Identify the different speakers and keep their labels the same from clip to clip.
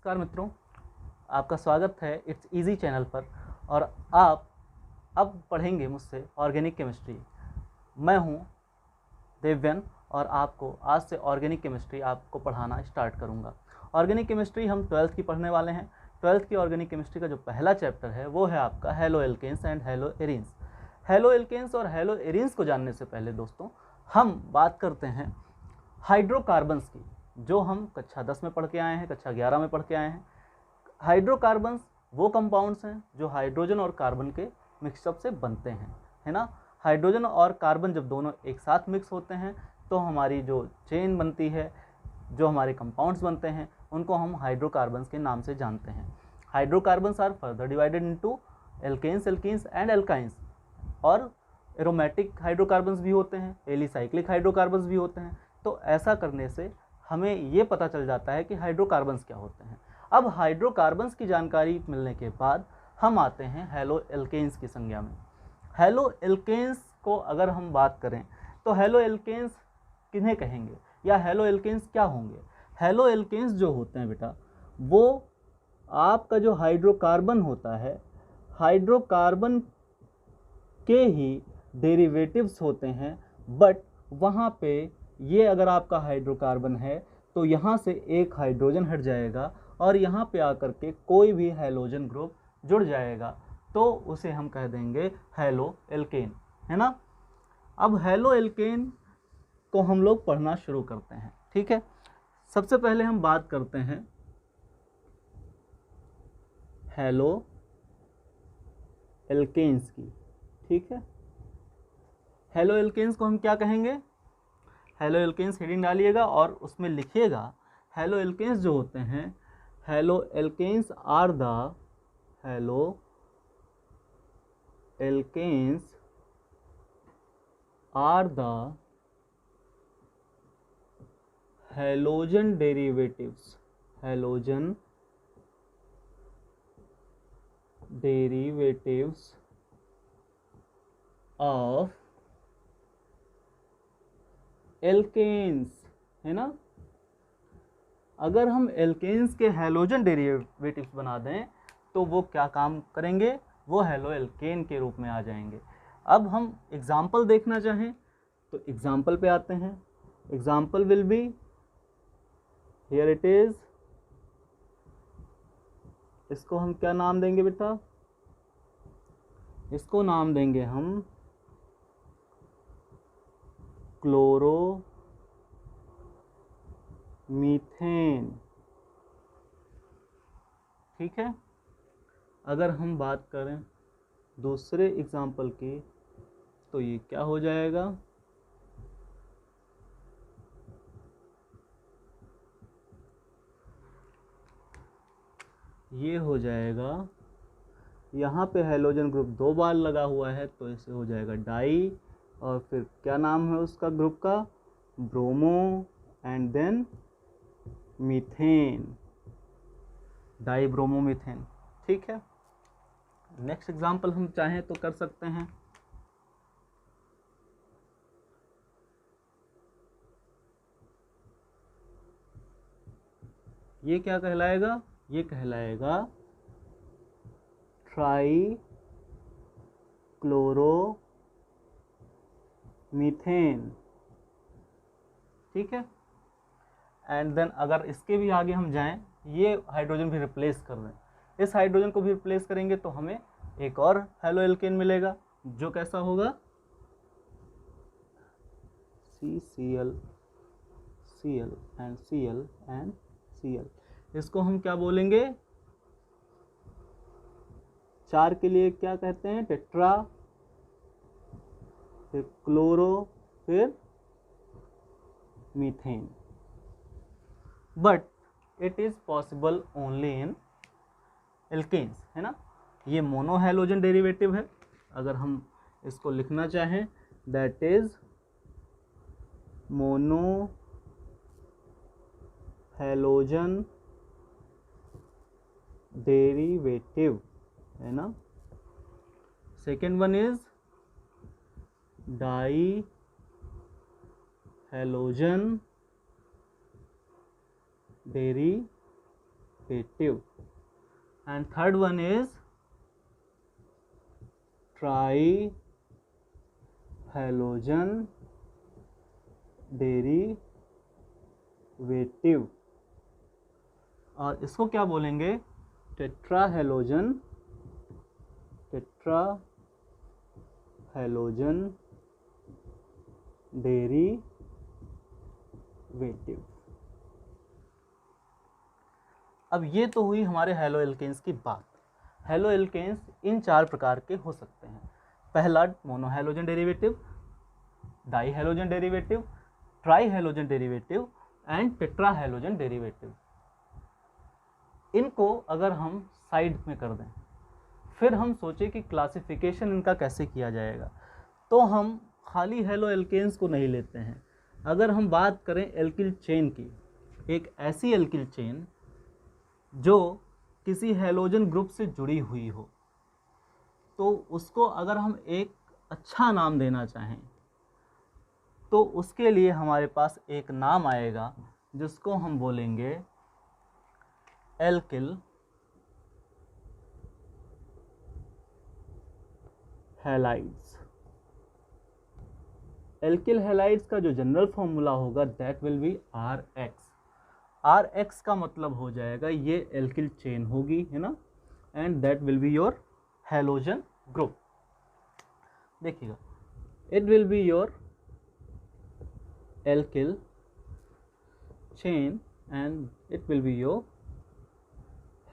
Speaker 1: नमस्कार मित्रों, आपका स्वागत है इट्स इजी चैनल पर। और आप अब पढ़ेंगे मुझसे ऑर्गेनिक केमिस्ट्री। मैं हूं देव्यन और आपको आज से ऑर्गेनिक केमिस्ट्री आपको पढ़ाना स्टार्ट करूंगा। ऑर्गेनिक केमिस्ट्री हम 12th की पढ़ने वाले हैं। 12th की ऑर्गेनिक केमिस्ट्री का जो पहला चैप्टर है वो है आपका haloalkanes and haloarenes. Haloalkanes और हेलो एरिन्स को जानने से पहले दोस्तों हम बात करते हैं हाइड्रोकार्बन्स की, जो हम कक्षा 10 में पढ़ के आए हैं, कक्षा 11 में पढ़ के आए हैं। हाइड्रोकार्बन्स वो कंपाउंड्स हैं जो हाइड्रोजन और कार्बन के मिक्सअप से बनते हैं, है ना। हाइड्रोजन और कार्बन जब दोनों एक साथ मिक्स होते हैं तो हमारी जो चेन बनती है, जो हमारे कंपाउंड्स बनते हैं, उनको हम हाइड्रोकार्बन्स के नाम से जानते हैं। Hydrocarbons are further divided into alkanes, alkenes and alkynes. और एरोमेटिक हाइड्रोकार्बन्स भी होते हैं, एलिसाइक्लिक हाइड्रोकार्बन्स भी होते हैं। तो ऐसा करने से हमें ये पता चल जाता है कि हाइड्रोकार्बन्स क्या होते हैं। अब हाइड्रोकार्बन्स की जानकारी मिलने के बाद हम आते हैं हेलो एल्केन्स की संज्ञा में। हेलो एल्केन्स को अगर हम बात करें तो हेलो एल्केन्स किन्हें कहेंगे या हेलो एल्केन्स क्या होंगे। हेलो एल्केन्स जो होते हैं बेटा, वो आपका जो हाइड्रोकार्बन होता है, हाइड्रोकार्बन के ही डेरिवेटिव्स होते हैं। बट वहाँ पे ये अगर आपका हाइड्रोकार्बन है तो यहाँ से एक हाइड्रोजन हट जाएगा और यहाँ पे आकर के कोई भी हैलोजन ग्रुप जुड़ जाएगा, तो उसे हम कह देंगे हेलो एल्केन, है ना। अब हेलो एल्केन को हम लोग पढ़ना शुरू करते हैं, ठीक है। सबसे पहले हम बात करते हैं हेलो एल्केन्स की, ठीक है। हेलो एल्केन्स को हम क्या कहेंगे, हेलो एल्केन्स हेडिंग डालिएगा और उसमें लिखिएगा हेलो एल्केन्स जो होते हैं, haloalkanes are the haloalkanes are the halogen derivatives, halogen derivatives of alkanes, है ना। अगर हम एल्केन्स के हैलोजन डेरिवेटिव्स बना दें तो वो क्या काम करेंगे, वो हेलो एल्केन के रूप में आ जाएंगे। अब हम एग्जाम्पल देखना चाहें तो एग्जाम्पल पे आते हैं। Example will be, here it is. इसको हम क्या नाम देंगे बेटा, इसको नाम देंगे हम क्लोरो मीथेन, ठीक है। अगर हम बात करें दूसरे एग्जाम्पल की तो ये क्या हो जाएगा, ये हो जाएगा, यहाँ पे हैलोजन ग्रुप 2 बार लगा हुआ है तो इसे हो जाएगा डाई, और फिर क्या नाम है उसका ग्रुप का, bromo, and then methane, dibromomethane, ठीक है। नेक्स्ट एग्जाम्पल हम चाहें तो कर सकते हैं। ये क्या कहलाएगा, ये कहलाएगा ट्राई क्लोरो मीथेन, ठीक है। एंड देन अगर इसके भी आगे हम जाएं, ये हाइड्रोजन भी रिप्लेस कर दें, इस हाइड्रोजन को भी रिप्लेस करेंगे तो हमें एक और हेलो एल्केन मिलेगा, जो कैसा होगा, CCl, Cl and Cl and Cl। इसको हम क्या बोलेंगे, 4 के लिए क्या कहते हैं, टेट्रा, फिर क्लोरो, फिर methane. But it is possible only in alkanes, है ना। ये मोनो हैलोजन डेरिवेटिव है। अगर हम इसको लिखना चाहें, that is monohalogen derivative, है ना। Second one is dihalogen derivative, derivative, and third one is trihalogen derivative, और इसको क्या बोलेंगे, टेट्राहेलोजन डेरिवेटिव। अब ये तो हुई हमारे हैलो एल्केन्स की बात। हैलो एल्केन्स इन 4 प्रकार के हो सकते हैं। पहला monohalogen derivative, dihalogen derivative, trihalogen derivative and tetrahalogen derivative. इनको अगर हम साइड में कर दें, फिर हम सोचें कि क्लासिफिकेशन इनका कैसे किया जाएगा, तो हम खाली हैलो एल्केन्स को नहीं लेते हैं। अगर हम बात करें एल्किल चेन की, एक ऐसी एल्किल चेन जो किसी हैलोजन ग्रुप से जुड़ी हुई हो, तो उसको अगर हम एक अच्छा नाम देना चाहें तो उसके लिए हमारे पास एक नाम आएगा जिसको हम बोलेंगे एल्किल हैलाइड्स। एल्किल हैलाइड्स का जो जनरल फॉर्मूला होगा that will B RX। RX का मतलब हो जाएगा ये एल्किल चेन होगी, है ना, and that will be your halogen group. देखिएगा, it will be your alkyl chain and it will be your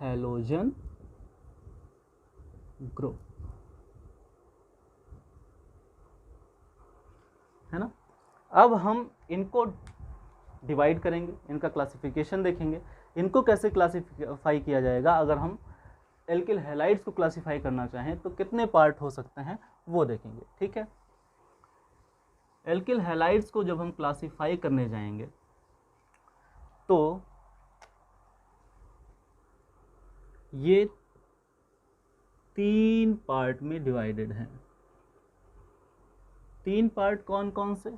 Speaker 1: halogen group, है ना। अब हम इनको डिवाइड करेंगे, इनका क्लासिफिकेशन देखेंगे। इनको कैसे क्लासिफाई किया जाएगा, अगर हम एल्किल हैलाइड्स को क्लासिफाई करना चाहें तो कितने पार्ट हो सकते हैं वो देखेंगे, ठीक है। एल्किल हैलाइड्स को जब हम क्लासिफाई करने जाएंगे तो ये 3 पार्ट में डिवाइडेड हैं। 3 पार्ट कौन कौन से,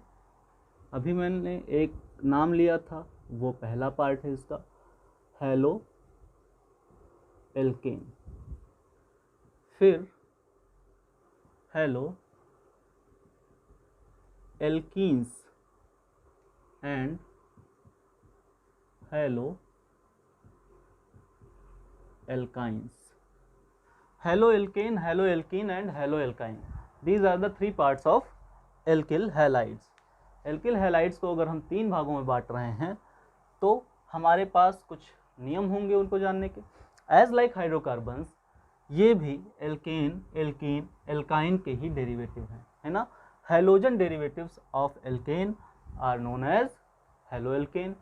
Speaker 1: अभी मैंने एक नाम लिया था, वो पहला पार्ट है इसका, हैलो एल्केन। फिर haloalkenes and haloalkynes. Haloalkane, haloalkene and haloalkyne, these are the 3 parts of alkyl halides. Alkyl halides को अगर हम 3 भागों में बांट रहे हैं तो हमारे पास कुछ नियम होंगे उनको जानने के। एज लाइक हाइड्रोकार्बन्स, ये भी एल्केन, एल्कीन, एल्काइन के ही डेरिवेटिव हैं, है ना। Halogen derivatives of alkane are known as haloalkane,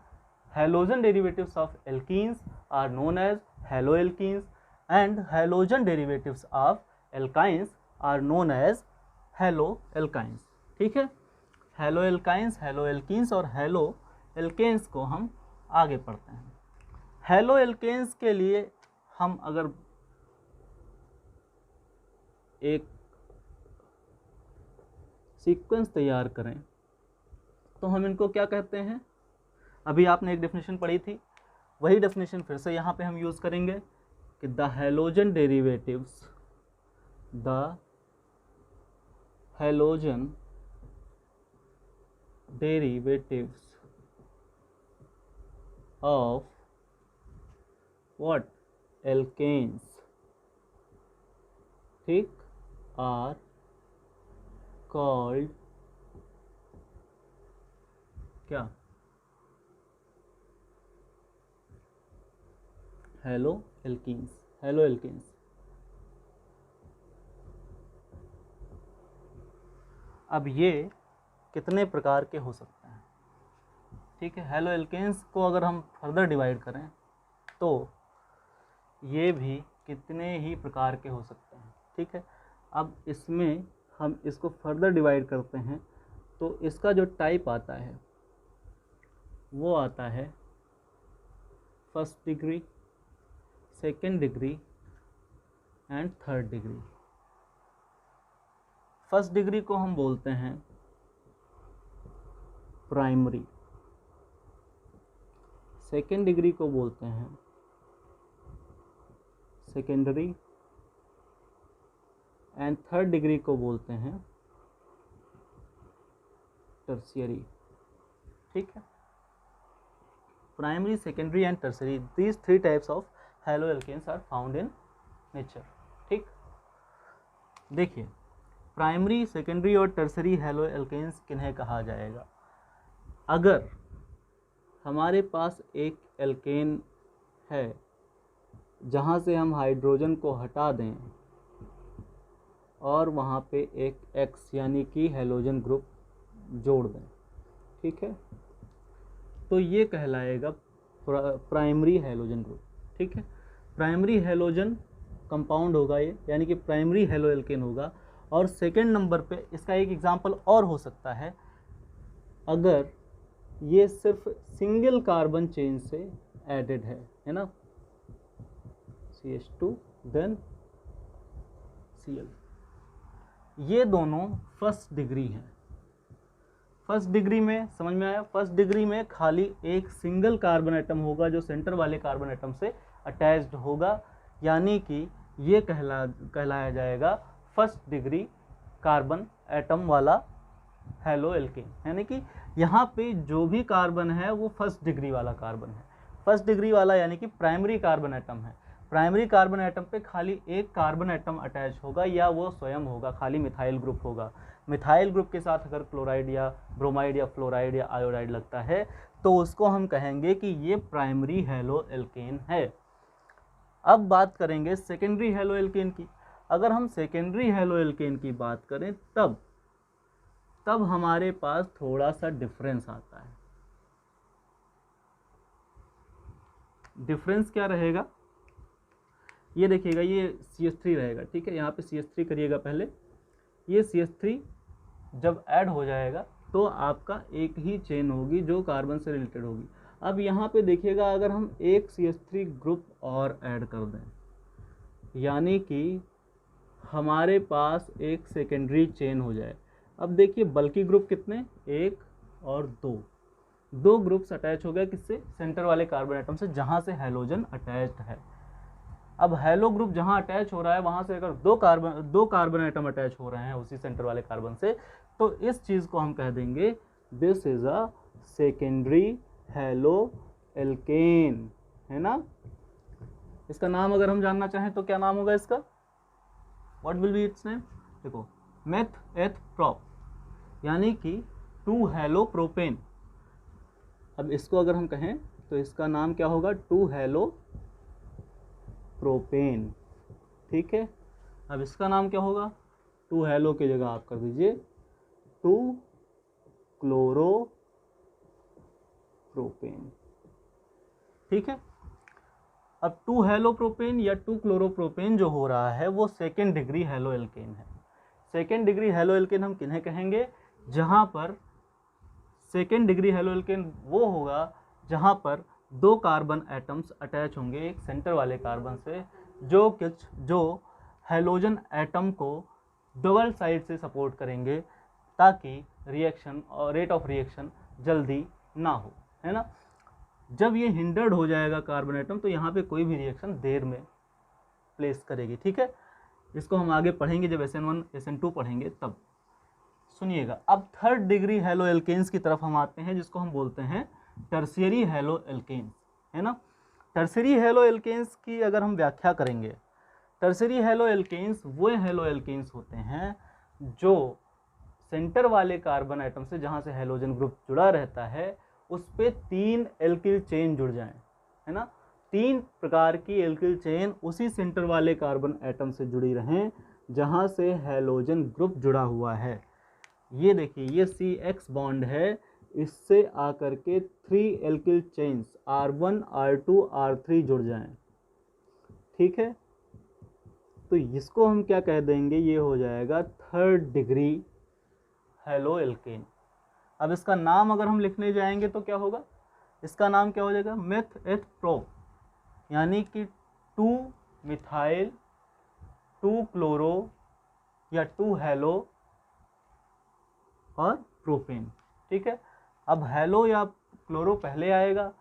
Speaker 1: halogen derivatives of alkenes are known as haloalkenes, and halogen derivatives of alkynes are known as haloalkynes, ठीक है। Haloalkynes, haloalkenes और haloalkanes को हम आगे पढ़ते हैं। Hello alkanes के लिए हम अगर एक सीक्वेंस तैयार करें तो हम इनको क्या कहते हैं, अभी आपने एक डेफिनेशन पढ़ी थी, वही डेफिनेशन फिर से यहाँ पे हम यूज़ करेंगे कि the halogen derivatives, the halogen derivatives of what, alkanes, ठीक, are called क्या, हैलो एल्कीन्स, हैलो एल्कीन्स। अब ये कितने प्रकार के हो सकते हैं, ठीक है। हैलो एल्केन्स को अगर हम फर्दर डिवाइड करें तो ये भी कितने ही प्रकार के हो सकते हैं, ठीक है। अब इसमें हम इसको फर्दर डिवाइड करते हैं तो इसका जो टाइप आता है वो आता है first degree, second degree and third degree. First degree को हम बोलते हैं प्राइमरी, सेकेंड डिग्री को बोलते हैं सेकेंडरी एंड थर्ड डिग्री को बोलते हैं टर्शियरी। ठीक है, primary, secondary and tertiary, these three types of haloalkanes are found in nature. ठीक, देखिए प्राइमरी, सेकेंडरी और टर्शियरी हैलो एल्केन्स किन्हें कहा जाएगा? अगर हमारे पास एक एल्केन है जहाँ से हम हाइड्रोजन को हटा दें और वहाँ पे एक X यानी कि हैलोजन ग्रुप जोड़ दें, ठीक है, तो ये कहलाएगा प्राइमरी हैलोजन ग्रुप। ठीक है, प्राइमरी हैलोजन कंपाउंड होगा ये, यानी कि प्राइमरी हैलो एल्केन होगा। और सेकेंड नंबर पे इसका एक एग्जांपल और हो सकता है, अगर ये सिर्फ सिंगल कार्बन चेन से एडेड है ना, CH2 देन Cl, ये दोनों फर्स्ट डिग्री हैं। फर्स्ट डिग्री में समझ में आया? फर्स्ट डिग्री में खाली एक सिंगल कार्बन एटम होगा जो सेंटर वाले कार्बन एटम से अटैच्ड होगा, यानी कि ये कहलाया जाएगा फर्स्ट डिग्री कार्बन एटम वाला हैलो एल्केन, यानी कि यहाँ पे जो भी कार्बन है वो फर्स्ट डिग्री वाला कार्बन है। फर्स्ट डिग्री वाला यानी कि प्राइमरी कार्बन एटम है। प्राइमरी कार्बन एटम पे खाली एक कार्बन एटम अटैच होगा या वो स्वयं होगा, खाली मिथाइल ग्रुप होगा। मिथाइल ग्रुप के साथ अगर क्लोराइड या ब्रोमाइड या फ्लोराइड या आयोडाइड लगता है तो उसको हम कहेंगे कि ये प्राइमरी हैलो एल्केन है। अब बात करेंगे सेकेंडरी हैलो एल्केन की। अगर हम सेकेंडरी हैलो एल्केन की बात करें तब हमारे पास थोड़ा सा डिफरेंस आता है। डिफरेंस क्या रहेगा? ये देखिएगा, ये CH3 रहेगा, ठीक है, यहाँ पे CH3 करिएगा पहले। ये CH3 जब ऐड हो जाएगा तो आपका एक ही चेन होगी जो कार्बन से रिलेटेड होगी। अब यहाँ पे देखिएगा, अगर हम एक CH3 ग्रुप और ऐड कर दें, यानी कि हमारे पास एक सेकेंडरी चेन हो जाए। अब देखिए बल्कि ग्रुप कितने, एक और दो ग्रुप्स अटैच हो गए, किससे? सेंटर वाले कार्बन एटम से, जहाँ से हैलोजन अटैच्ड है। अब हैलो ग्रुप जहाँ अटैच हो रहा है वहाँ से अगर दो कार्बन एटम अटैच हो रहे हैं उसी सेंटर वाले कार्बन से, तो इस चीज़ को हम कह देंगे this is a secondary haloalkane, है ना। इसका नाम अगर हम जानना चाहें तो क्या नाम होगा इसका? What will be it's name? देखो, मेथ एथ प्रोप, यानी कि 2 हैलो प्रोपेन। अब इसको अगर हम कहें तो इसका नाम क्या होगा? 2 हैलो प्रोपेन, ठीक है। अब इसका नाम क्या होगा? 2 हैलो की जगह आप कर दीजिए 2 क्लोरो प्रोपेन, ठीक है। अब 2 हैलो प्रोपेन या 2 क्लोरो प्रोपेन जो हो रहा है वो सेकेंड डिग्री हैलो एल्केन है। सेकेंड डिग्री हैलो एल्केन हम किन्हें कहेंगे? जहाँ पर सेकेंड डिग्री हैलो एल्केन वो होगा जहाँ पर 2 कार्बन एटम्स अटैच होंगे एक सेंटर वाले कार्बन से, जो हैलोजन एटम को डबल साइड से सपोर्ट करेंगे ताकि रिएक्शन और रेट ऑफ रिएक्शन जल्दी ना हो, है ना। जब ये हिंडर्ड हो जाएगा कार्बन एटम तो यहाँ पे कोई भी रिएक्शन देर में प्लेस करेगी, ठीक है। इसको हम आगे पढ़ेंगे जब SN1 SN2 पढ़ेंगे तब। सुनिएगा, अब थर्ड डिग्री हैलो एल्केन्स की तरफ हम आते हैं जिसको हम बोलते हैं टर्शियरी हैलो एल्केन्स, है ना। टर्शियरी हैलो एल्केन्स की अगर हम व्याख्या करेंगे, टर्शियरी हैलो एल्केन्स वो हैलो एल्केन्स होते हैं जो सेंटर वाले कार्बन एटम से, जहाँ से हैलोजन ग्रुप जुड़ा रहता है, उस पे 3 एल्किल चेन जुड़ जाएं, है ना। 3 प्रकार की एल्किल चेन उसी सेंटर वाले कार्बन एटम से जुड़ी रहें जहाँ से हैलोजन ग्रुप जुड़ा हुआ है। ये देखिए, ये CX बॉन्ड है, इससे आकर के 3 alkyl chains R1 R2 R3 जुड़ जाएं, ठीक है। तो इसको हम क्या कह देंगे? ये हो जाएगा थर्ड डिग्री हैलो एल्केन। अब इसका नाम अगर हम लिखने जाएंगे तो क्या होगा? इसका नाम क्या हो जाएगा? मेथ एथ प्रोप, यानी कि 2 मिथाइल 2 क्लोरो या 2 हैलो और प्रोपेन, ठीक है। अब हैलो या क्लोरो पहले आएगा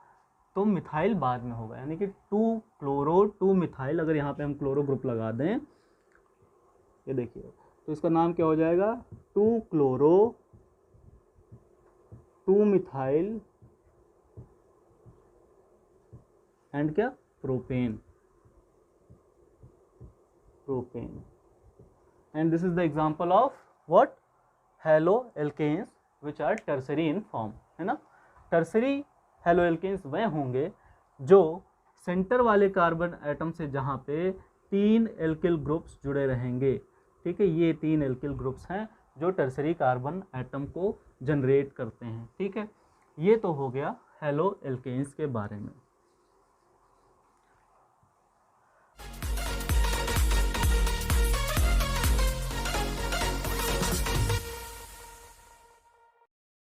Speaker 1: तो मिथाइल बाद में होगा, यानी कि 2 क्लोरो 2 मिथाइल। अगर यहाँ पे हम क्लोरो ग्रुप लगा दें, ये देखिए, तो इसका नाम क्या हो जाएगा, 2 क्लोरो 2 मिथाइल एंड क्या, propane. And this is the example of what, haloalkanes which are tertiary in form, है ना। टर्सरी हेलो एल्केन्स वह होंगे जो सेंटर वाले कार्बन एटम से जहाँ पे 3 एल्किल ग्रुप्स जुड़े रहेंगे, ठीक है। ये 3 एल्किल ग्रुप्स हैं जो टर्सरी कार्बन एटम को जनरेट करते हैं, ठीक है। ये तो हो गया हेलो एल्केन्स के बारे में।